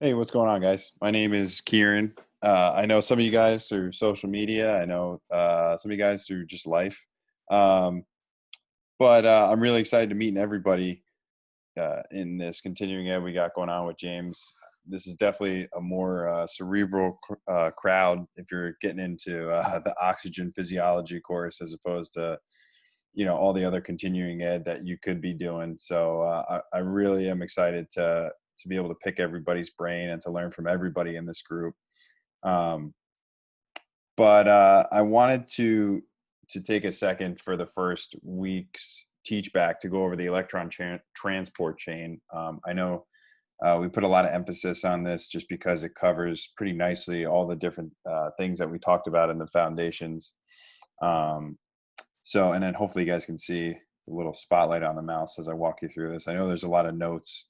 Hey, what's going on, guys? My name is Kieran. I know some of you guys through social media. I know some of you guys through just life. Um, but I'm really excited to meet everybody in this continuing ed we got going on with James. This is definitely a more cerebral crowd if you're getting into the oxygen physiology course as opposed to all the other continuing ed that you could be doing. So I really am excited to be able to pick everybody's brain and to learn from everybody in this group. Um, but I wanted to take a second for the first week's teach back to go over the electron transport chain. I know we put a lot of emphasis on this just because it covers pretty nicely all the different things that we talked about in the foundations. And then hopefully you guys can see a little spotlight on the mouse as I walk you through this. I know there's a lot of notes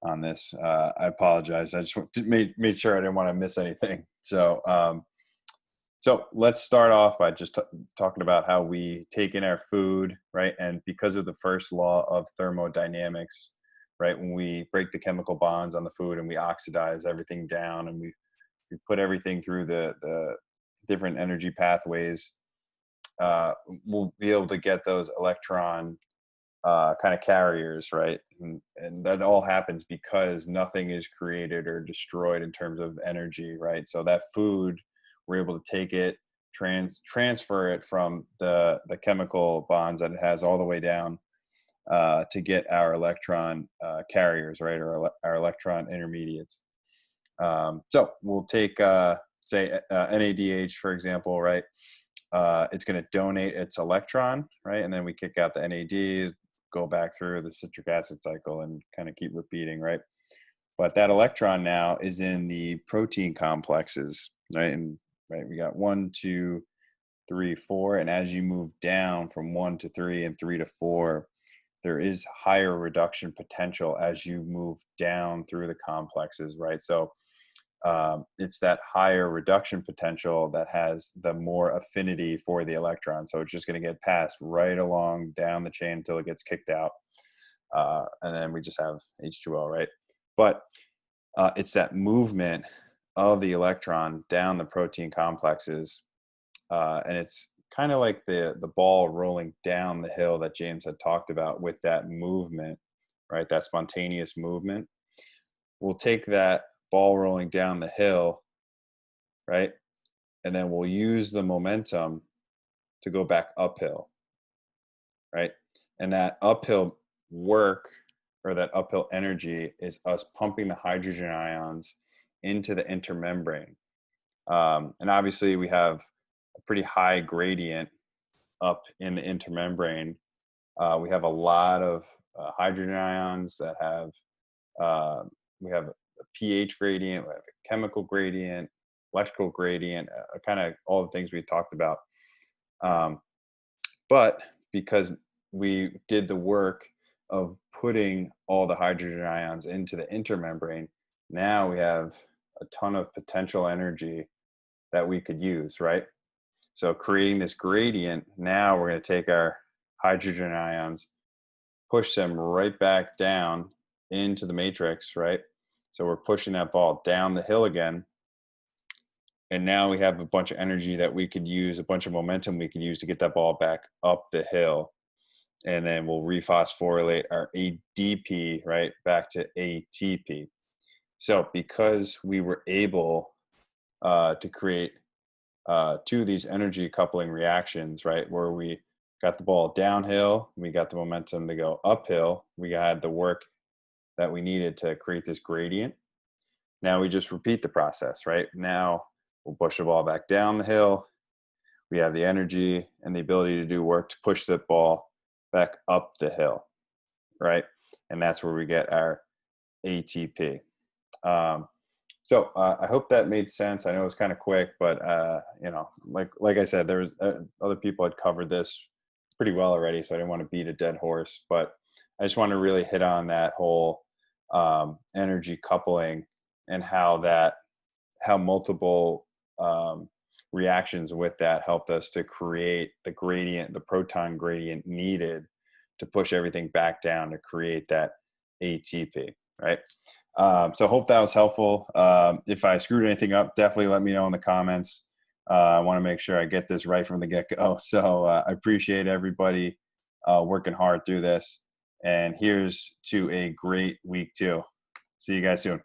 on this. I apologize. I just made sure I didn't want to miss anything. So let's start off by just talking about how we take in our food, right? And because of the first law of thermodynamics, right, when we break the chemical bonds on the food and we oxidize everything down and we put everything through the different energy pathways, we'll be able to get those electron kind of carriers, right? And that all happens because nothing is created or destroyed in terms of energy, right? So that food, we're able to take it, transfer it from the chemical bonds that it has all the way down to get our electron carriers, right? Or our electron intermediates. So we'll take, say, NADH, for example, right? It's going to donate its electron, right? And then we kick out the NAD, go back through the citric acid cycle and kind of keep repeating, right? But that electron now is in the protein complexes, right? And right, we got 1, 2, 3, 4. And as you move down from 1 to 3 and 3 to 4, there is higher reduction potential as you move down through the complexes, right? So it's that higher reduction potential that has the more affinity for the electron. So it's just going to get passed right along down the chain until it gets kicked out. And then we just have H2O, right? But it's that movement of the electron down the protein complexes. And it's kind of like the ball rolling down the hill that James had talked about with that movement, right? That spontaneous movement. We'll take that ball rolling down the hill, right? And then we'll use the momentum to go back uphill, right? And that uphill work or that uphill energy is us pumping the hydrogen ions into the intermembrane. And obviously we have a pretty high gradient up in the intermembrane. We have a lot of hydrogen ions that have, we have a pH gradient, we have a chemical gradient, electrical gradient, kind of all the things we talked about. But because we did the work of putting all the hydrogen ions into the intermembrane, now we have a ton of potential energy that we could use, right? So creating this gradient, now we're going to take our hydrogen ions, push them right back down into the matrix, right? So we're pushing that ball down the hill again. And now we have a bunch of energy that we could use, a bunch of momentum we could use to get that ball back up the hill. And then we'll rephosphorylate our ADP, right, back to ATP. So because we were able to create two of these energy coupling reactions, right, where we got the ball downhill, we got the momentum to go uphill, we had the work that we needed to create this gradient. Now we just repeat the process, right? Now we'll push the ball back down the hill. We have the energy and the ability to do work to push the ball back up the hill, right? And that's where we get our ATP. So I hope that made sense. I know it's kind of quick, but like I said, there was other people had covered this pretty well already, so I didn't want to beat a dead horse. But I just want to really hit on that whole energy coupling and how multiple reactions with that helped us to create the gradient, the proton gradient needed to push everything back down to create that ATP. right? So hope that was helpful. If I screwed anything up, definitely let me know in the comments. I want to make sure I get this right from the get-go. So I appreciate everybody working hard through this. And here's to a great week 2. See you guys soon.